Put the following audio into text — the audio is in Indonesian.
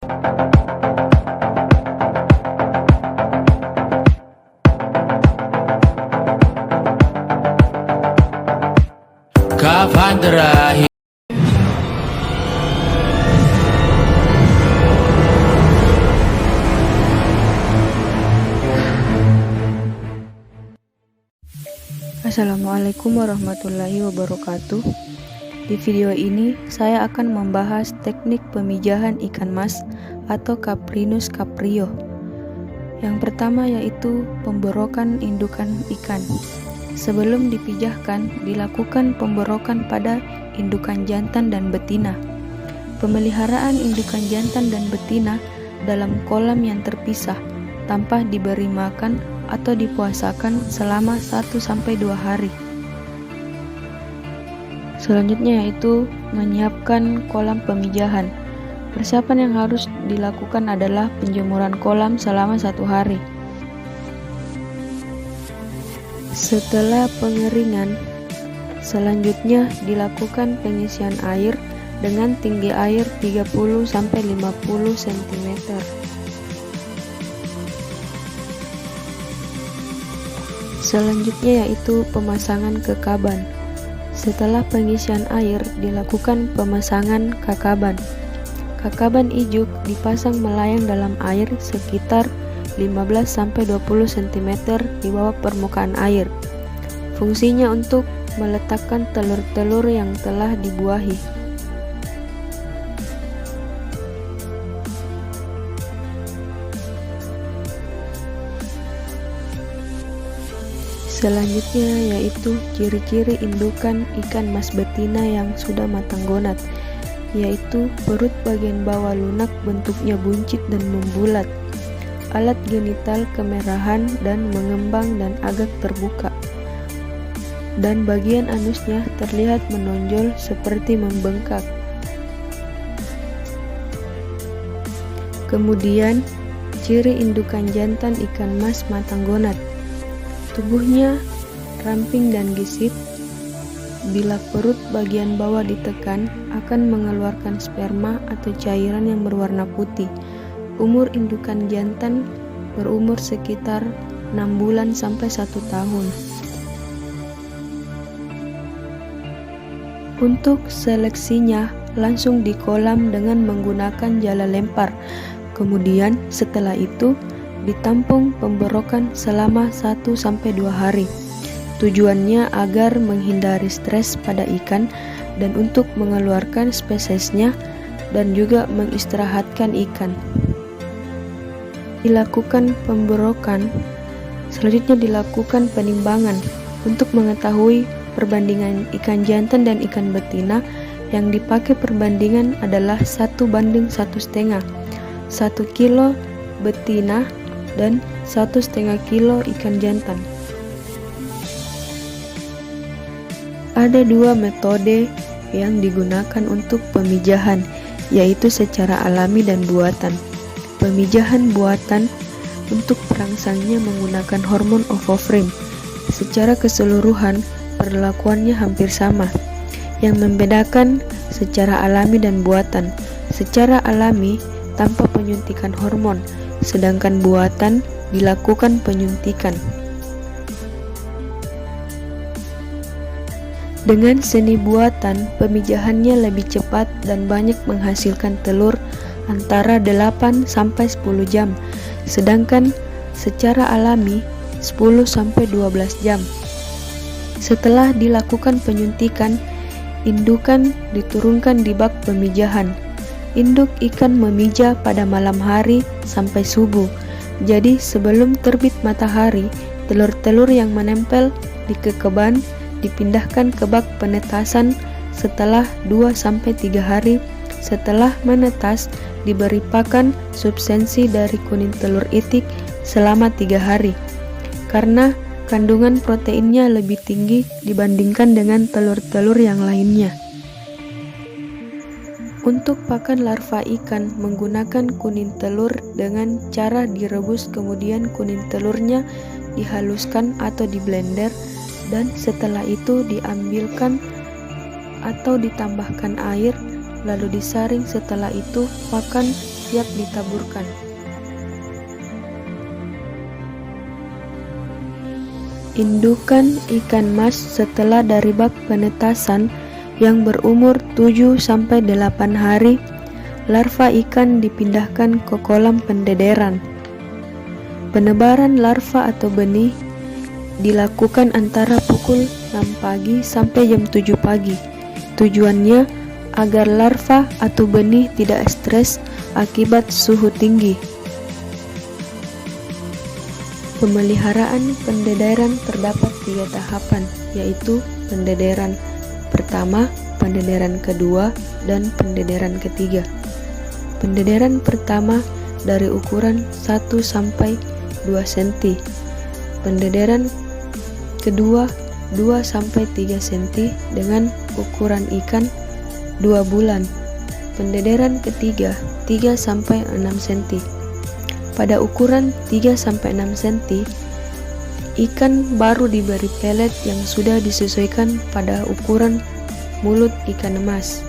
Kapan terakhir? Assalamualaikum warahmatullahi wabarakatuh. Di video ini saya akan membahas teknik pemijahan ikan mas atau Caprinus caprio. Yang pertama yaitu pemborokan indukan ikan. Sebelum dipijahkan, dilakukan pemborokan pada indukan jantan dan betina. Pemeliharaan indukan jantan dan betina dalam kolam yang terpisah tanpa diberi makan atau dipuasakan selama 1-2 hari. Selanjutnya yaitu menyiapkan kolam pemijahan. Persiapan yang harus dilakukan adalah penjemuran kolam selama 1 hari. Setelah pengeringan, selanjutnya dilakukan pengisian air dengan tinggi air 30-50 cm. Selanjutnya yaitu pemasangan kekaban. Setelah pengisian air, dilakukan pemasangan kakaban. Kakaban ijuk dipasang melayang dalam air sekitar 15-20 cm di bawah permukaan air. Fungsinya untuk meletakkan telur-telur yang telah dibuahi. Selanjutnya yaitu ciri-ciri indukan ikan mas betina yang sudah matang gonat, yaitu perut bagian bawah lunak bentuknya buncit dan membulat, alat genital kemerahan dan mengembang dan agak terbuka, dan bagian anusnya terlihat menonjol seperti membengkak. Kemudian ciri indukan jantan ikan mas matang gonat. Tubuhnya ramping dan gesit. Bila perut bagian bawah ditekan, akan mengeluarkan sperma atau cairan yang berwarna putih. Umur indukan jantan berumur sekitar 6 bulan sampai 1 tahun. Untuk seleksinya langsung di kolam dengan menggunakan jala lempar. Kemudian setelah itu ditampung pemborokan selama 1-2 hari. Tujuannya agar menghindari stres pada ikan dan untuk mengeluarkan spesiesnya dan juga mengistirahatkan ikan. Dilakukan pemborokan, selanjutnya dilakukan penimbangan untuk mengetahui perbandingan ikan jantan dan ikan betina. Yang dipakai perbandingan adalah 1:1,5, 1 kilo betina dan 1,5 kilo ikan jantan. Ada 2 metode yang digunakan untuk pemijahan, yaitu secara alami dan buatan. Pemijahan buatan untuk perangsangnya menggunakan hormon ovoframe. Secara keseluruhan perlakuannya hampir sama. Yang membedakan secara alami dan buatan. Secara alami tanpa penyuntikan hormon, sedangkan buatan dilakukan penyuntikan. Dengan seni buatan, pemijahannya lebih cepat dan banyak menghasilkan telur antara 8-10 jam, sedangkan secara alami 10-12 jam. Setelah dilakukan penyuntikan, indukan diturunkan di bak pemijahan. Induk ikan memijah pada malam hari sampai subuh. Jadi sebelum terbit matahari, telur-telur yang menempel di kekeban dipindahkan ke bak penetasan. Setelah 2-3 hari setelah menetas, diberi pakan substansi dari kuning telur itik selama 3 hari. Karena kandungan proteinnya lebih tinggi dibandingkan dengan telur-telur yang lainnya. Untuk pakan larva ikan menggunakan kuning telur dengan cara direbus, kemudian kuning telurnya dihaluskan atau di blender, dan setelah itu diambilkan atau ditambahkan air lalu disaring. Setelah itu pakan siap ditaburkan. Indukan ikan mas setelah dari bak penetasan yang berumur 7-8 hari, larva ikan dipindahkan ke kolam pendederan. Penebaran larva atau benih dilakukan antara pukul 6 pagi sampai jam 7 pagi. Tujuannya agar larva atau benih tidak stres akibat suhu tinggi. Pemeliharaan pendederan terdapat 3 tahapan, yaitu pendederan pertama, pendederan kedua, dan pendederan ketiga. Pendederan pertama dari ukuran 1-2 cm. Pendederan kedua 2-3 cm dengan ukuran ikan 2 bulan. Pendederan ketiga 3-6 cm. Pada ukuran 3-6 cm, ikan baru diberi pelet yang sudah disesuaikan pada ukuran mulut ikan emas.